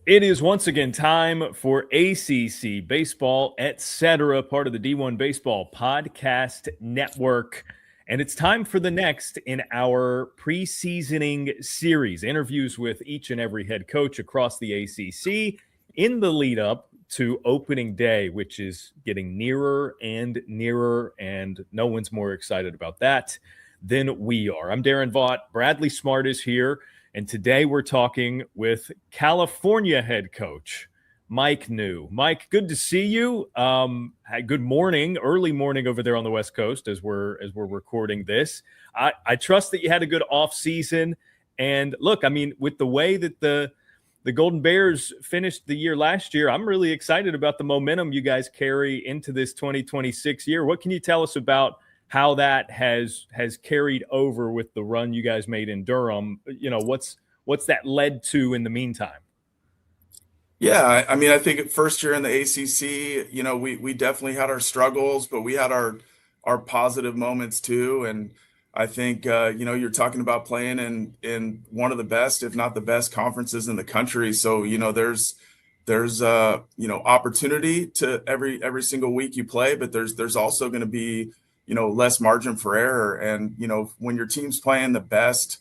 It is once again time for ACC Baseball Etc, part of the D1 Baseball Podcast Network. And it's time for the next in our preseasoning series, interviews with each and every head coach across the ACC in the lead up to opening day, which is getting nearer and nearer, and no one's more excited about that than we are. I'm Daron Vaught. Bradley Smart is here. And today we're talking with California head coach Mike Neu. Mike, good to see you. Good morning, early morning over there on the West Coast as we're recording this. I trust that you had a good off season. And look, I mean, with the way that the Golden Bears finished the year last year, I'm really excited about the momentum you guys carry into this 2026 year. What can you tell us about how that has carried over with the run you guys made in Durham? You know, what's that led to in the meantime? Yeah, I mean, I think first year in the ACC, you know, we definitely had our struggles, but we had our positive moments too. And I think you know, you're talking about playing in one of the best, if not the best, conferences in the country. So you know, there's you know, opportunity to every single week you play, but there's also going to be, you know, less margin for error. And, you know, when your team's playing the best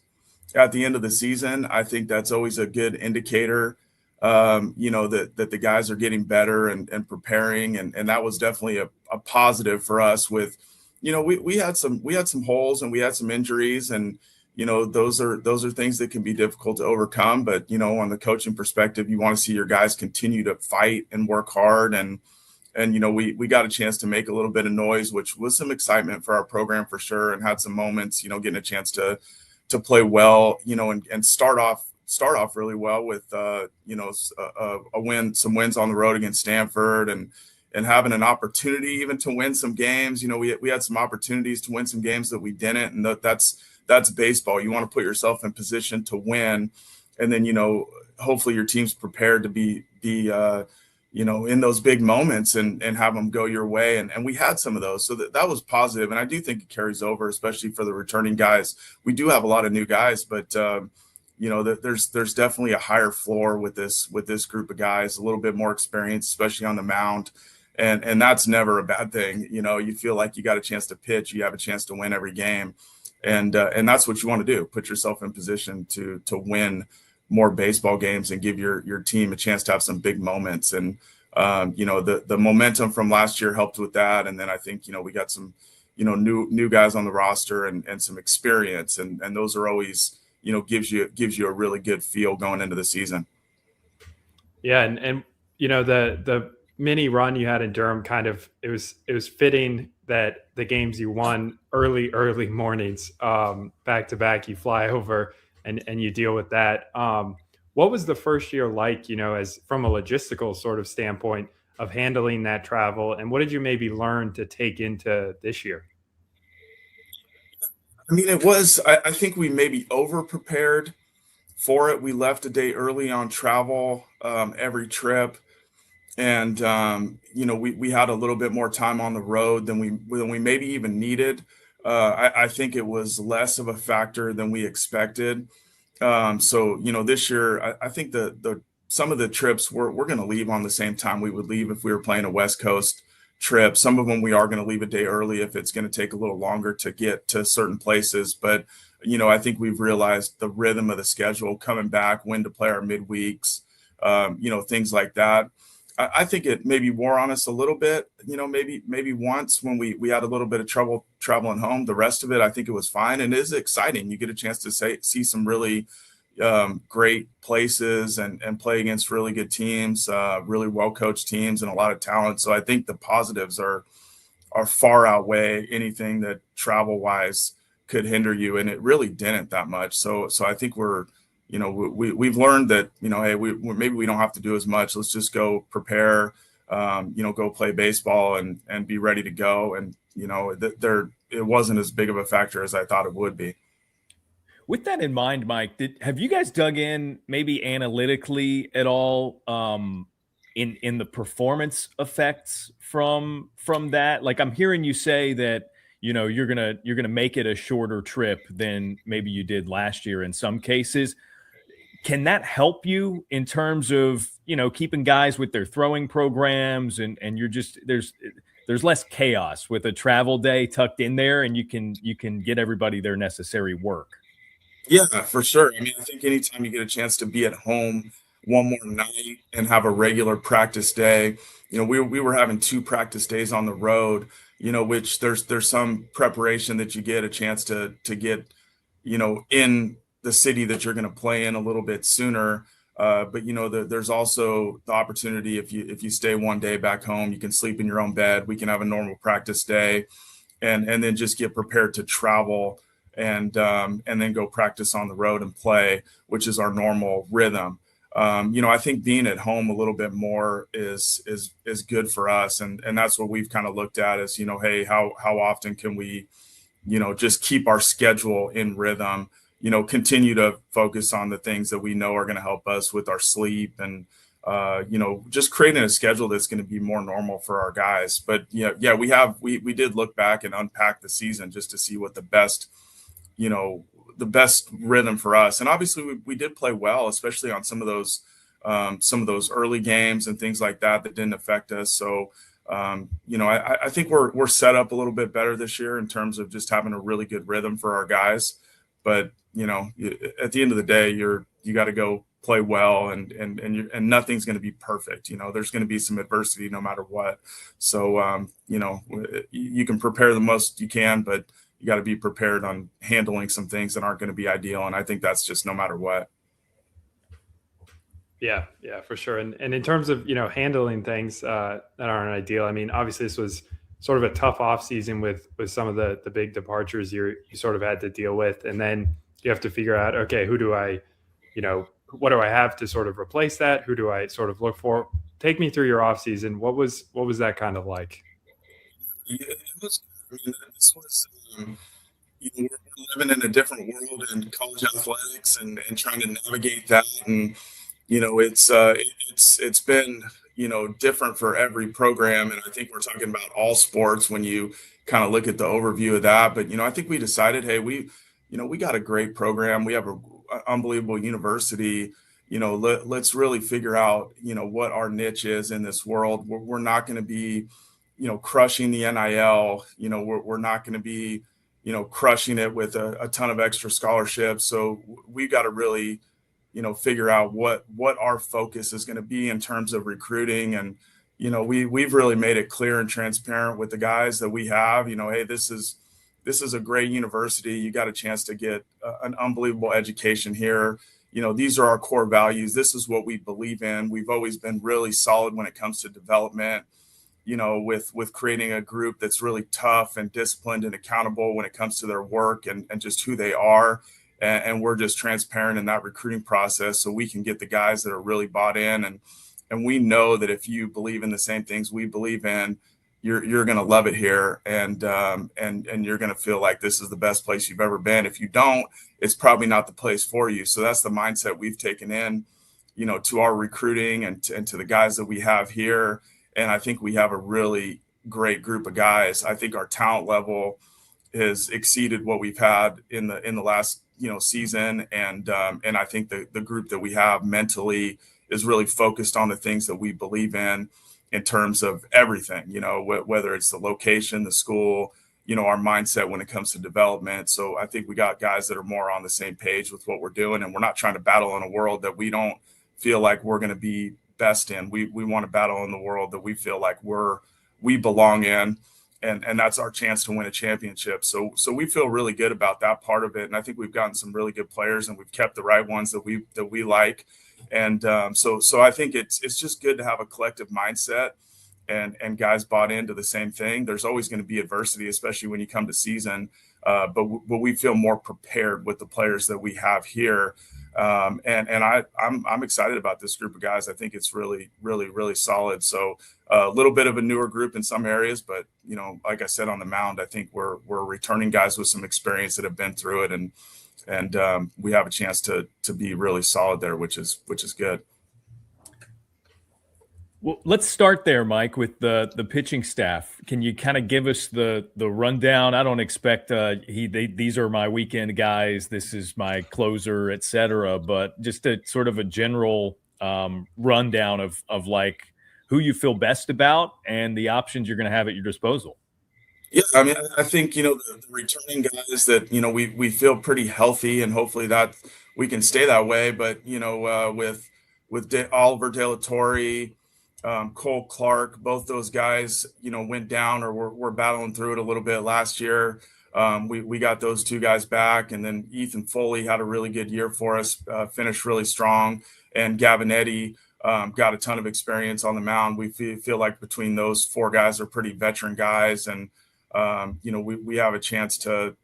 at the end of the season, I think that's always a good indicator, you know, that the guys are getting better and preparing. And that was definitely a positive for us with, you know, we had some holes and we had some injuries, and, you know, those are things that can be difficult to overcome. But, you know, on the coaching perspective, you want to see your guys continue to fight and work hard. And, you know, we got a chance to make a little bit of noise, which was some excitement for our program for sure, and had some moments, you know, getting a chance to play well, you know, and start off really well with, you know, some wins on the road against Stanford, and having an opportunity even to win some games. You know, we had some opportunities to win some games that we didn't, and that's baseball. You want to put yourself in position to win, and then, you know, hopefully your team's prepared to be you know, in those big moments and have them go your way. And we had some of those. So that was positive. And I do think it carries over, especially for the returning guys. We do have a lot of new guys, but, you know, there's definitely a higher floor with this group of guys, a little bit more experience, especially on the mound. And that's never a bad thing. You know, you feel like you got a chance to pitch, you have a chance to win every game. And that's what you want to do. Put yourself in position to win more baseball games and give your team a chance to have some big moments. And, you know, the momentum from last year helped with that. And then I think, you know, we got some, you know, new guys on the roster and some experience. And those are always, you know, gives you a really good feel going into the season. Yeah. And you know, the mini run you had in Durham, kind of, it was fitting that the games you won early mornings, back to back, you fly over and you deal with that. What was the first year like, you know, as from a logistical sort of standpoint of handling that travel? And what did you maybe learn to take into this year? I mean, I think we maybe over prepared for it. We left a day early on travel, every trip. And, you know, we had a little bit more time on the road than we maybe even needed. I think it was less of a factor than we expected. So, you know, this year, I think some of the trips we're going to leave on the same time we would leave if we were playing a West Coast trip. Some of them we are going to leave a day early if it's going to take a little longer to get to certain places. But, you know, I think we've realized the rhythm of the schedule coming back, when to play our midweeks, you know, things like that. I think it maybe wore on us a little bit, you know, maybe once when we had a little bit of trouble traveling home. The rest of it, I think it was fine. And it is exciting. You get a chance to see some really great places and play against really good teams, really well-coached teams, and a lot of talent. So I think the positives are far outweigh anything that travel-wise could hinder you. And it really didn't that much. So I think you know, we've learned that, you know, hey, maybe we don't have to do as much. Let's just go prepare, you know, go play baseball and be ready to go. And, you know, it wasn't as big of a factor as I thought it would be. With that in mind, Mike, have you guys dug in maybe analytically at all in the performance effects from that? Like, I'm hearing you say that, you know, you're gonna make it a shorter trip than maybe you did last year in some cases. can that help you in terms of, keeping guys with their throwing programs and you're just, there's less chaos with a travel day tucked in there, and you can get everybody their necessary work? Yeah, for sure. I mean, I think anytime you get a chance to be at home one more night and have a regular practice day, we were having 2 practice days on the road, which there's some preparation that you get a chance to get, in the city that you're going to play in a little bit sooner. But there's also the opportunity if you stay one day back home, you can sleep in your own bed. We can have a normal practice day, and then just get prepared to travel and then go practice on the road and play, which is our normal rhythm. I think being at home a little bit more is good for us, and that's what we've kind of looked at as, hey, how often can we, just keep our schedule in rhythm, continue to focus on the things that we know are going to help us with our sleep and just creating a schedule that's going to be more normal for our guys. But yeah, we did look back and unpack the season just to see what the best rhythm for us. And obviously we did play well, especially on some of those early games and things like that didn't affect us. So, I think we're set up a little bit better this year in terms of just having a really good rhythm for our guys. But, at the end of the day, you got to go play well, and nothing's going to be perfect. There's going to be some adversity no matter what. So, you can prepare the most you can, but you got to be prepared on handling some things that aren't going to be ideal. And I think that's just no matter what. Yeah, for sure. And in terms of, handling things that aren't ideal, I mean, obviously this was sort of a tough off season with some of the big departures you sort of had to deal with. And then you have to figure out, okay, what do I have to sort of replace that? Who do I sort of look for? Take me through your off season. What was that kind of like? Yeah, this was, we're living in a different world in college athletics and trying to navigate that. And, it's been, different for every program. And I think we're talking about all sports when you kind of look at the overview of that. But, I think we decided, hey, we got a great program. We have an unbelievable university. Let's really figure out, what our niche is in this world. We're not going to be, crushing the NIL. We're not going to be, crushing it with a ton of extra scholarships. So we've got to really, figure out what our focus is going to be in terms of recruiting. And, we've really made it clear and transparent with the guys that we have, hey, this is a great university. You got a chance to get an unbelievable education here. These are our core values. This is what we believe in. We've always been really solid when it comes to development, with creating a group that's really tough and disciplined and accountable when it comes to their work and just who they are. And we're just transparent in that recruiting process so we can get the guys that are really bought in. And we know that if you believe in the same things we believe in, you're going to love it here. And you're going to feel like this is the best place you've ever been. If you don't, it's probably not the place for you. So that's the mindset we've taken in, to our recruiting and to the guys that we have here. And I think we have a really great group of guys. I think our talent level has exceeded what we've had in the last, season. And I think the group that we have mentally is really focused on the things that we believe in terms of everything, whether it's the location, the school, our mindset when it comes to development. So I think we got guys that are more on the same page with what we're doing, and we're not trying to battle in a world that we don't feel like we're going to be best in. We want to battle in the world that we feel like we belong in. And that's our chance to win a championship. So we feel really good about that part of it. And I think we've gotten some really good players, and we've kept the right ones that we like. And so I think it's just good to have a collective mindset and guys bought into the same thing. There's always going to be adversity, especially when you come to season. But we feel more prepared with the players that we have here. And I'm excited about this group of guys. I think it's really, really, really solid. So a little bit of a newer group in some areas, but like I said on the mound, I think we're returning guys with some experience that have been through it, and we have a chance to be really solid there, which is good. Well, let's start there, Mike, with the pitching staff. Can you kind of give us the rundown? I don't expect these are my weekend guys, this is my closer, etc. But just a sort of a general rundown of like who you feel best about and the options you're going to have at your disposal. Yeah, I mean, I think, the returning guys that, we feel pretty healthy, and hopefully that we can stay that way. But, with Oliver De La Torre, Cole Clark, both those guys, went down or were battling through it a little bit last year. We got those two guys back, and then Ethan Foley had a really good year for us, finished really strong, and Gavinetti got a ton of experience on the mound. We feel like between those four guys are pretty veteran guys, and we have a chance to,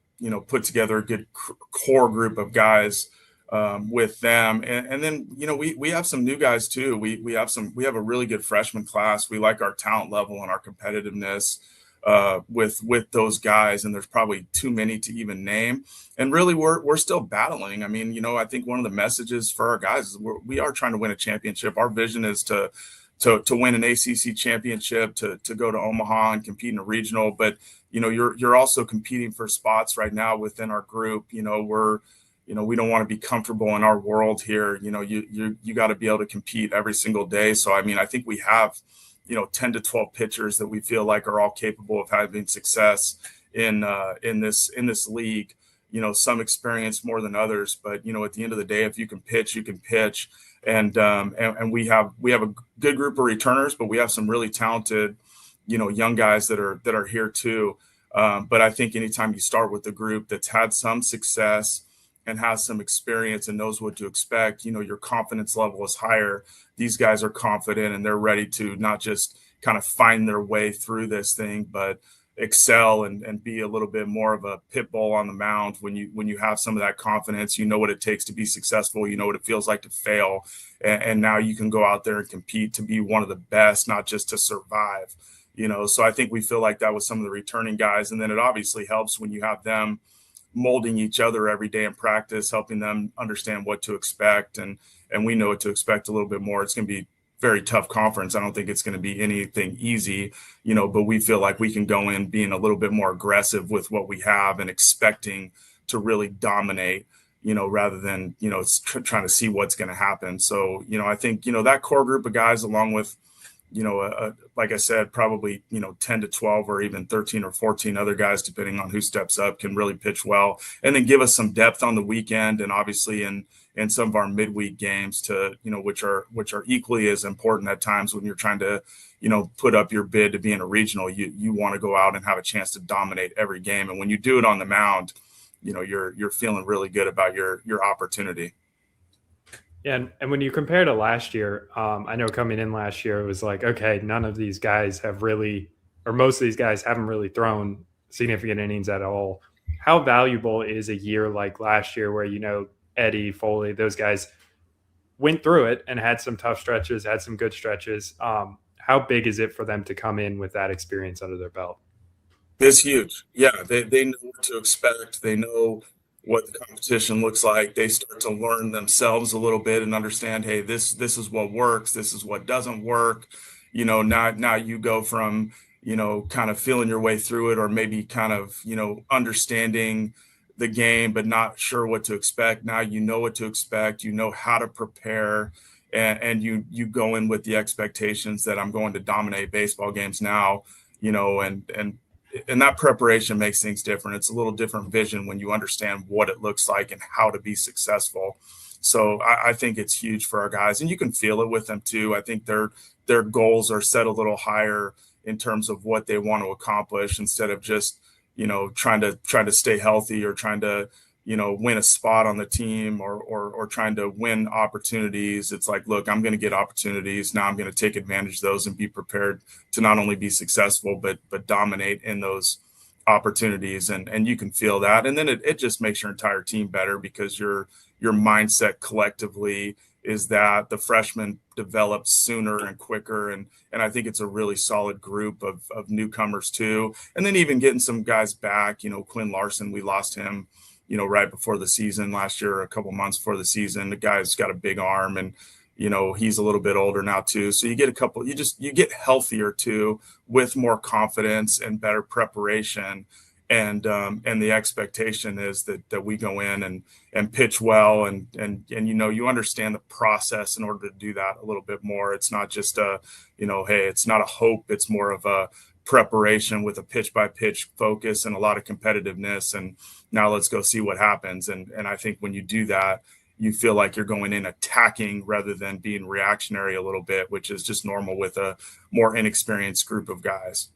put together a good core group of guys with them. And then, we have some new guys too. We have a really good freshman class. We like our talent level and our competitiveness with those guys. And there's probably too many to even name. And really, we're still battling. I mean, I think one of the messages for our guys is we are trying to win a championship. Our vision is to win an ACC championship, to go to Omaha and compete in a regional. But, you're also competing for spots right now within our group. We don't want to be comfortable in our world here. You got to be able to compete every single day. So, I mean, I think we have, 10 to 12 pitchers that we feel like are all capable of having success in this league. Some experience more than others, but, at the end of the day, if you can pitch, you can pitch. And we have a good group of returners, but we have some really talented, young guys that are here too. But I think anytime you start with a group that's had some success and has some experience and knows what to expect, your confidence level is higher. These guys are confident and they're ready to not just kind of find their way through this thing, but excel and be a little bit more of a pit bull on the mound. When you have some of that confidence, you know what it takes to be successful, you know what it feels like to fail. And now you can go out there and compete to be one of the best, not just to survive, So I think we feel like that with some of the returning guys. And then it obviously helps when you have them molding each other every day in practice, helping them understand what to expect. And we know what to expect a little bit more. It's going to be very tough conference. I don't think it's going to be anything easy, but we feel like we can go in being a little bit more aggressive with what we have and expecting to really dominate, rather than, trying to see what's going to happen. So, I think, that core group of guys, along with, like I said, probably, 10 to 12 or even 13 or 14 other guys, depending on who steps up, can really pitch well and then give us some depth on the weekend. And obviously in some of our midweek games to, which are equally as important at times when you're trying to, put up your bid to be in a regional. You want to go out and have a chance to dominate every game. And when you do it on the mound, you're feeling really good about your opportunity. Yeah, and when you compare to last year, I know coming in last year, it was like, okay, none of these guys have really, or most of these guys haven't really thrown significant innings at all. How valuable is a year like last year where, Eddie, Foley, those guys went through it and had some tough stretches, had some good stretches. How big is it for them to come in with that experience under their belt? It's huge. Yeah, they know what to expect. They know what the competition looks like. They start to learn themselves a little bit and understand, hey, this is what works. This is what doesn't work. Now you go from, kind of feeling your way through it, or maybe kind of, understanding the game, but not sure what to expect. Now you know what to expect. You know how to prepare, and you go in with the expectations that I'm going to dominate baseball games now, and that preparation makes things different. It's a little different vision when you understand what it looks like and how to be successful. So I think it's huge for our guys, and you can feel it with them too. I think their goals are set a little higher in terms of what they want to accomplish, instead of just, trying to stay healthy or trying to, win a spot on the team or trying to win opportunities. It's like, look, I'm going to get opportunities. Now I'm going to take advantage of those and be prepared to not only be successful, but dominate in those opportunities. And you can feel that. And then it just makes your entire team better, because your mindset collectively is that the freshmen develop sooner and quicker. And I think it's a really solid group of newcomers too. And then even getting some guys back, Quinn Larson, we lost him, right before the season last year, a couple months before the season. The guy's got a big arm, and he's a little bit older now too. So you get you get healthier too, with more confidence and better preparation. And the expectation is that we go in and pitch well, and you understand the process in order to do that a little bit more. It's not just hey, it's not a hope. It's more of a preparation with a pitch by pitch focus and a lot of competitiveness. And now let's go see what happens. And I think when you do that, you feel like you're going in attacking rather than being reactionary a little bit, which is just normal with a more inexperienced group of guys.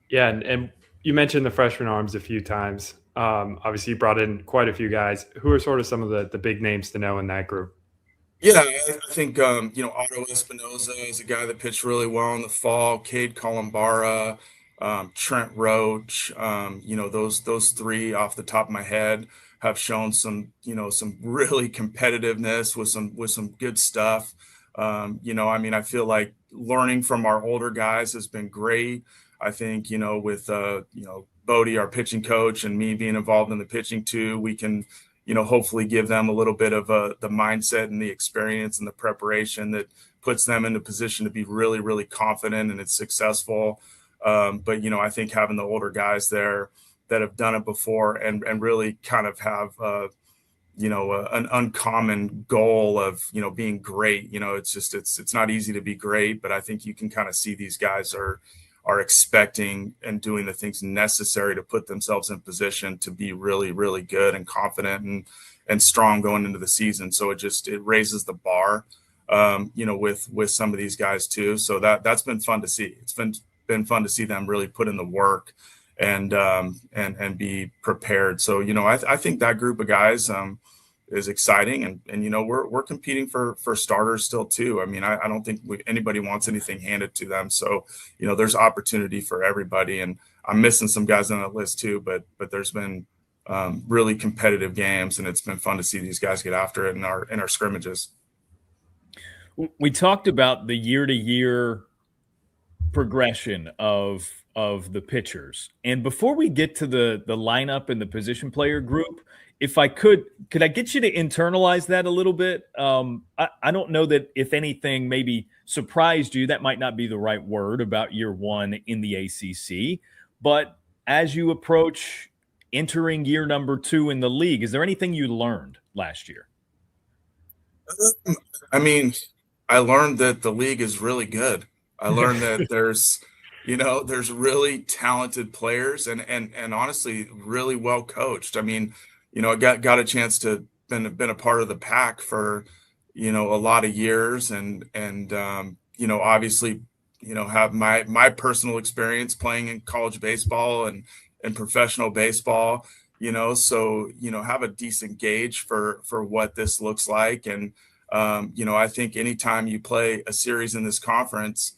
Yeah, and you mentioned the freshman arms a few times. Obviously, you brought in quite a few guys. Who are sort of some of the big names to know in that group? Yeah, I think Otto Espinoza is a guy that pitched really well in the fall. Cade Columbara, Trent Roach, those three off the top of my head have shown some really competitiveness with some good stuff. I feel like learning from our older guys has been great. I think, with Bodie, our pitching coach, and me being involved in the pitching too, we can, hopefully give them a little bit of the mindset and the experience and the preparation that puts them in a position to be really, really confident and it's successful. But I think having the older guys there that have done it before and really kind of have an uncommon goal of being great. It's not easy to be great, but I think you can kind of see these guys are expecting and doing the things necessary to put themselves in position to be really, really good and confident and strong going into the season. So it raises the bar, with some of these guys too. So that's been fun to see. It's been fun to see them really put in the work and be prepared. So, I think that group of guys, is exciting, and we're competing for starters still too. I mean, I don't think anybody wants anything handed to them. So, there's opportunity for everybody, and I'm missing some guys on that list too. But there's been really competitive games, and it's been fun to see these guys get after it in our scrimmages. We talked about the year-to-year progression of the pitchers, and before we get to the lineup and the position player group, if I could I get you to internalize that a little bit? I don't know that if anything maybe surprised you, that might not be the right word about year one in the ACC, but as you approach entering year number 2 in the league, is there anything you learned last year? I mean, I learned that the league is really good. I learned that there's really talented players and honestly really well coached. I mean, I got a chance to been a part of the pack for, a lot of years and obviously, have my personal experience playing in college baseball and professional baseball, so, have a decent gauge for what this looks like. And, I think anytime you play a series in this conference,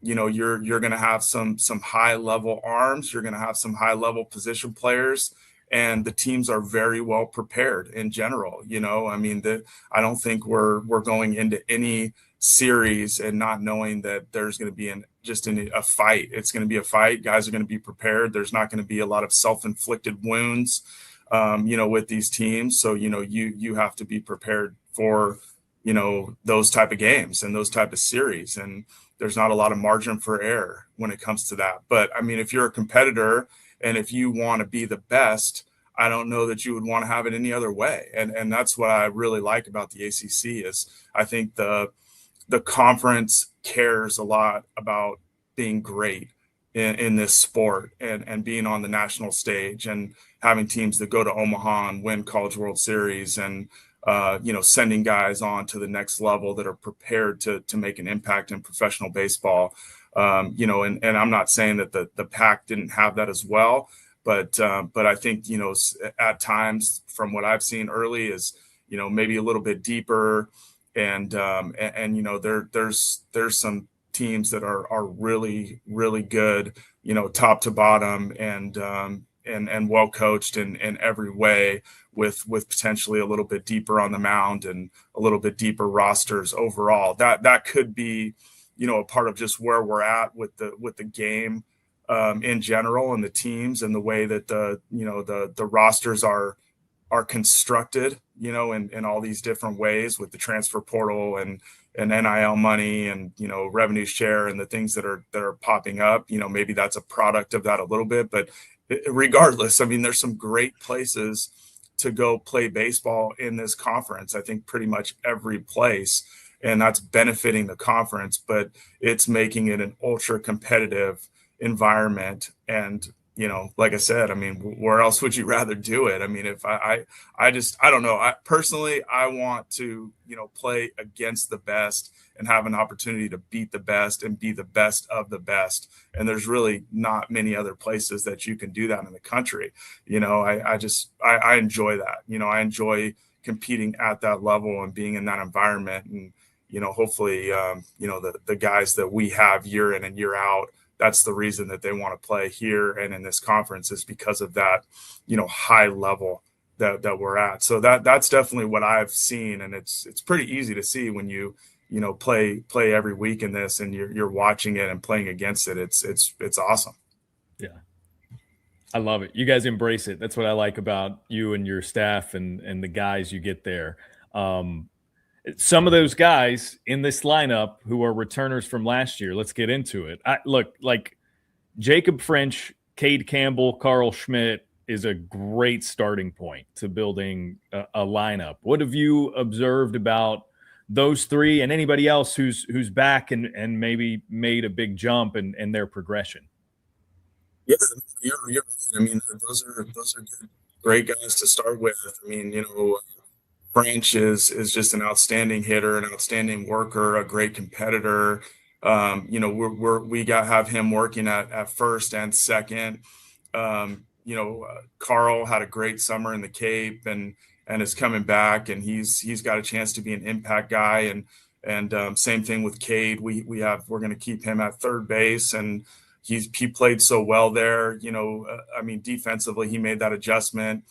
you're going to have some high level arms, you're going to have some high level position players, and the teams are very well prepared in general. I don't think we're going into any series and not knowing that there's going to be a fight. It's going to be a fight. Guys are going to be prepared. There's not going to be a lot of self-inflicted wounds, with these teams. So, you have to be prepared for, those type of games and those type of series. And there's not a lot of margin for error when it comes to that. But I mean, if you're a competitor and if you want to be the best, I don't know that you would want to have it any other way. And that's what I really like about the ACC is I think the conference cares a lot about being great in this sport and being on the national stage and having teams that go to Omaha and win College World Series and, sending guys on to the next level that are prepared to make an impact in professional baseball. And I'm not saying that the Pac didn't have that as well, but I think, at times from what I've seen early is, maybe a little bit deeper and there's some teams that are really, really good, top to bottom and well coached in every way with potentially a little bit deeper on the mound and a little bit deeper rosters overall. That could be, a part of just where we're at with the game in general and the teams and the way that the rosters are are constructed, in all these different ways with the transfer portal and NIL money and, revenue share and the things that are popping up. Maybe that's a product of that a little bit, but regardless, I mean, there's some great places to go play baseball in this conference. I think pretty much every place, and that's benefiting the conference, but it's making it an ultra competitive environment. And like I said, I mean, where else would you rather do it? I mean, if I don't know. I want to, play against the best and have an opportunity to beat the best and be the best of the best. And there's really not many other places that you can do that in the country. I enjoy that. I enjoy competing at that level and being in that environment. And, hopefully, the guys that we have year in and year out, that's the reason that they want to play here and in this conference is because of that, high level that we're at. So that's definitely what I've seen. And it's pretty easy to see when you play every week in this and you're watching it and playing against it. It's awesome. Yeah. I love it. You guys embrace it. That's what I like about you and your staff and the guys you get there. Some of those guys in this lineup who are returners from last year, let's get into it. Look, like Jacob French, Cade Campbell, Carl Schmidt is a great starting point to building a lineup. What have you observed about those three and anybody else who's back and maybe made a big jump in their progression? Yeah, you're I mean, those are good, great guys to start with. I mean, French is just an outstanding hitter, an outstanding worker, a great competitor. We have him working at first and second. Carl had a great summer in the Cape and is coming back, and he's got a chance to be an impact guy. And same thing with Cade. We're going to keep him at third base, and he played so well there. I mean, defensively, he made that adjustment.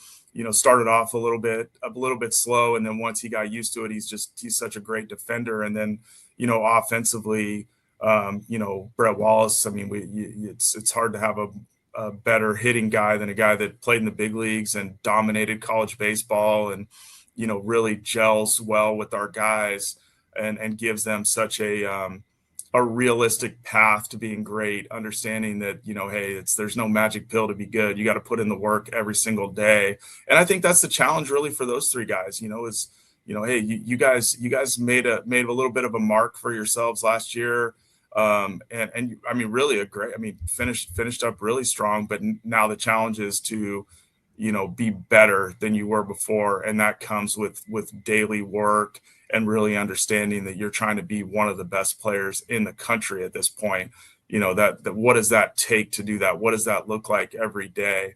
Started off a little bit slow, and then once he got used to it, he's such a great defender. And then, offensively, Brett Wallace. I mean, it's hard to have a better hitting guy than a guy that played in the big leagues and dominated college baseball, and really gels well with our guys and gives them such a realistic path to being great, understanding that, hey, there's no magic pill to be good. You got to put in the work every single day. And I think that's the challenge really for those three guys, hey, you guys made a little bit of a mark for yourselves last year. And I mean, really finished up really strong, but now the challenge is to, be better than you were before. And that comes with daily work and really understanding that you're trying to be one of the best players in the country at this point. That what does that take to do that? What does that look like every day?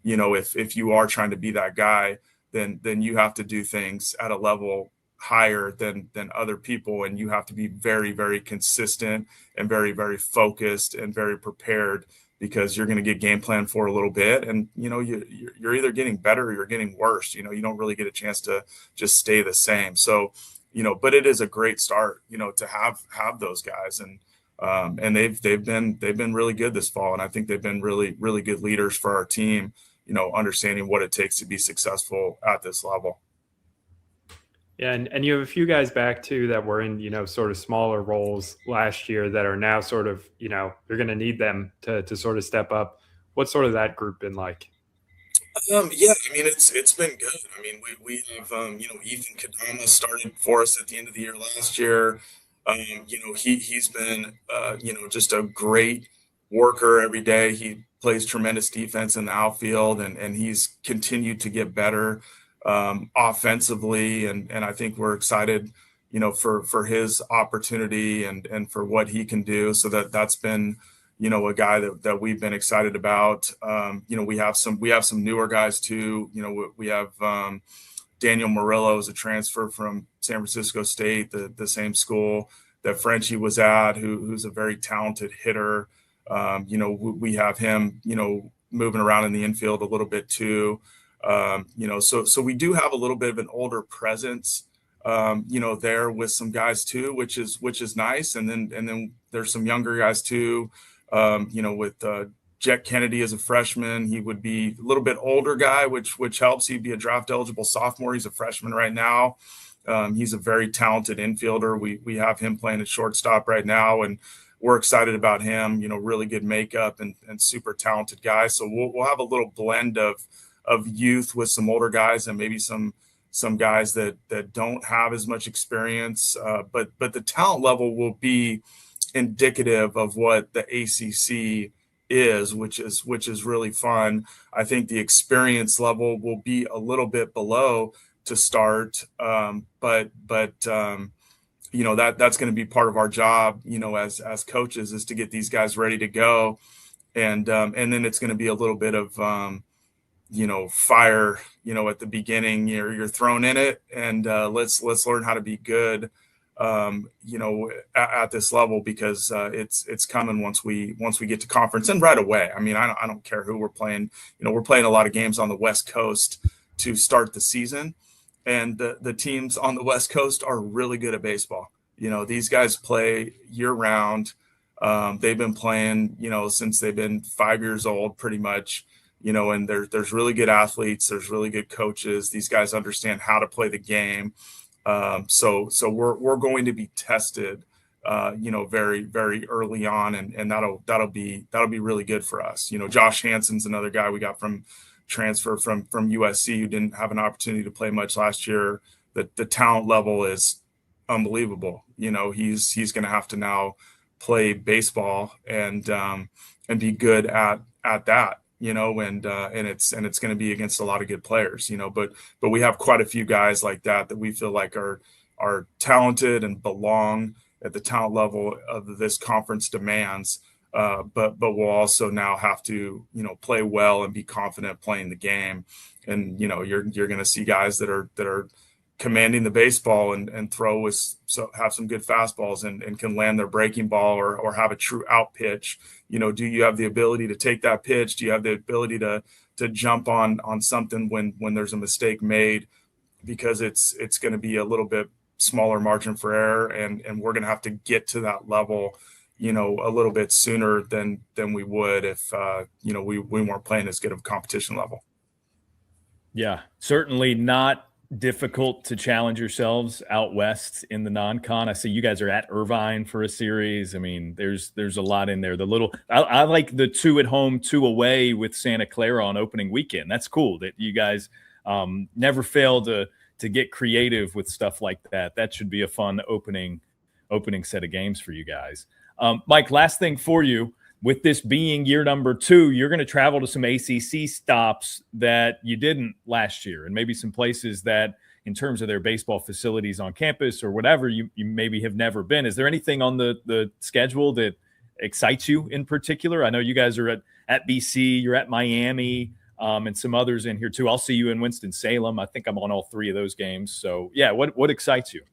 If you are trying to be that guy, then you have to do things at a level higher than other people, and you have to be very, very consistent and very, very focused and very prepared, because you're going to get game plan for a little bit, and you're either getting better or you're getting worse. You don't really get a chance to just stay the same. So but it is a great start to have those guys, and they've been really good this fall, and I think they've been really, really good leaders for our team, understanding what it takes to be successful at this level. Yeah, and you have a few guys back too that were in, sort of smaller roles last year that are now sort of, you're going to need them to sort of step up. What's sort of that group been like? Yeah, I mean, it's been good. I mean, we have, Ethan Kadama started for us at the end of the year last year. He's been, just a great worker every day. He plays tremendous defense in the outfield, and he's continued to get better offensively, and I think we're excited, for his opportunity and for what he can do. So that's been, a guy that we've been excited about. We have some newer guys too. We have Daniel Murillo is a transfer from San Francisco State, the same school that Frenchie was at, who's a very talented hitter. We have him, moving around in the infield a little bit too. So we do have a little bit of an older presence, there with some guys too, which is nice. And then there's some younger guys too, with Jet Kennedy is a freshman. He would be a little bit older guy, which helps. He'd be a draft eligible sophomore. He's a freshman right now. He's a very talented infielder. We have him playing at shortstop right now, and we're excited about him. Really good makeup and super talented guy. So we'll have a little blend of youth with some older guys and maybe some guys that don't have as much experience. But the talent level will be indicative of what the ACC is, which is really fun. I think the experience level will be a little bit below to start, but that's going to be part of our job, as coaches, is to get these guys ready to go, and then it's going to be a little bit of fire, at the beginning. You're thrown in it, and let's learn how to be good, at this level, because it's coming once we get to conference, and right away. I mean, I don't care who we're playing. We're playing a lot of games on the West Coast to start the season, and the teams on the West Coast are really good at baseball. These guys play year round. They've been playing, since they've been 5 years old, pretty much. And there's really good athletes. There's really good coaches. These guys understand how to play the game. So we're going to be tested, very, very early on, and that'll be really good for us. Josh Hansen's another guy we got from transfer from USC, who didn't have an opportunity to play much last year. The talent level is unbelievable. He's going to have to now play baseball and be good at that. And it's going to be against a lot of good players, but we have quite a few guys like that we feel like are talented and belong at the talent level of this conference demands. But we'll also now have to, play well and be confident playing the game. And, you're going to see guys that are commanding the baseball and have some good fastballs and can land their breaking ball or have a true out pitch. Do you have the ability to take that pitch? Do you have the ability to jump on something when there's a mistake made? Because it's going to be a little bit smaller margin for error, and we're going to have to get to that level, a little bit sooner than we would if we weren't playing as good of a competition level. Yeah, certainly not difficult to challenge yourselves out west in the non-con. I see you guys are at Irvine for a series. I mean, there's a lot in there. I like the 2 at home, 2 away with Santa Clara on opening weekend. That's cool that you guys never fail to get creative with stuff like that. That should be a fun opening set of games for you guys. Mike, last thing for you. With this being year number 2, you're going to travel to some ACC stops that you didn't last year, and maybe some places that, in terms of their baseball facilities on campus or whatever, you maybe have never been. Is there anything on the schedule that excites you in particular? I know you guys are at BC, you're at Miami, and some others in here too. I'll see you in Winston-Salem. I think I'm on all 3 of those games. So, yeah, what excites you?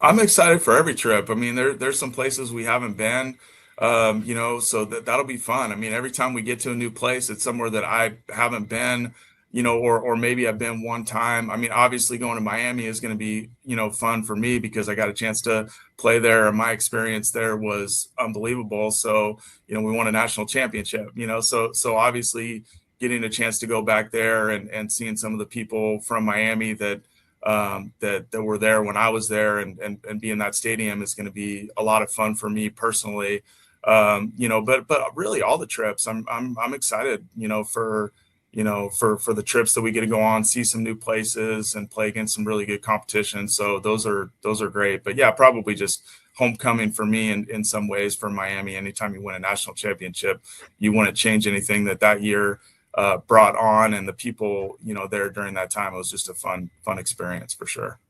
I'm excited for every trip. I mean, there's some places we haven't been. So that'll be fun. I mean, every time we get to a new place, it's somewhere that I haven't been, or maybe I've been one time. I mean, obviously going to Miami is going to be, fun for me because I got a chance to play there. And my experience there was unbelievable. So, we won a national championship, so obviously getting a chance to go back there and seeing some of the people from Miami that were there when I was there and be in that stadium is going to be a lot of fun for me personally. But really all the trips, I'm excited, for the trips that we get to go on, see some new places and play against some really good competition. So those are great. But yeah, probably just homecoming for me in some ways for Miami. Anytime you win a national championship, you wouldn't change anything that year brought on, and the people, there during that time. It was just a fun experience for sure.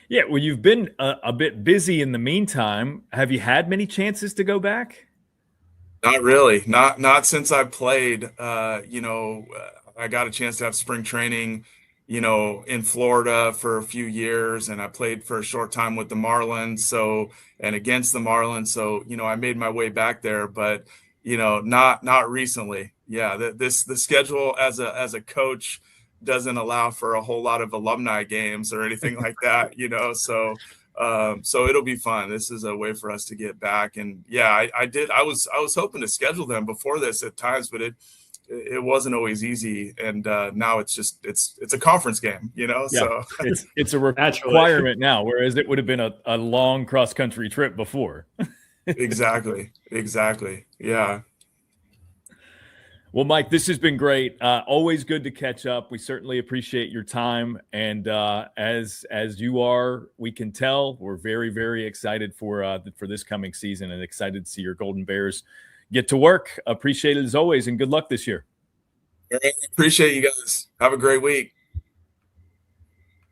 Yeah, well, you've been a bit busy in the meantime. Have you had many chances to go back? Not really. Not since I played. I got a chance to have spring training, in Florida for a few years, and I played for a short time with the Marlins. And against the Marlins. So, I made my way back there, but, not recently. Yeah, the schedule as a coach doesn't allow for a whole lot of alumni games or anything like that, So So it'll be fun. This is a way for us to get back. And yeah, I was hoping to schedule them before this at times, but it wasn't always easy. And now it's a conference game, Yeah. So it's a requirement now, whereas it would have been a long cross country trip before. Exactly. Yeah. Well, Mike, this has been great. Always good to catch up. We certainly appreciate your time. And as you are, we can tell we're very, very excited for this coming season and excited to see your Golden Bears get to work. Appreciate it as always, and good luck this year. All right. Appreciate you guys. Have a great week.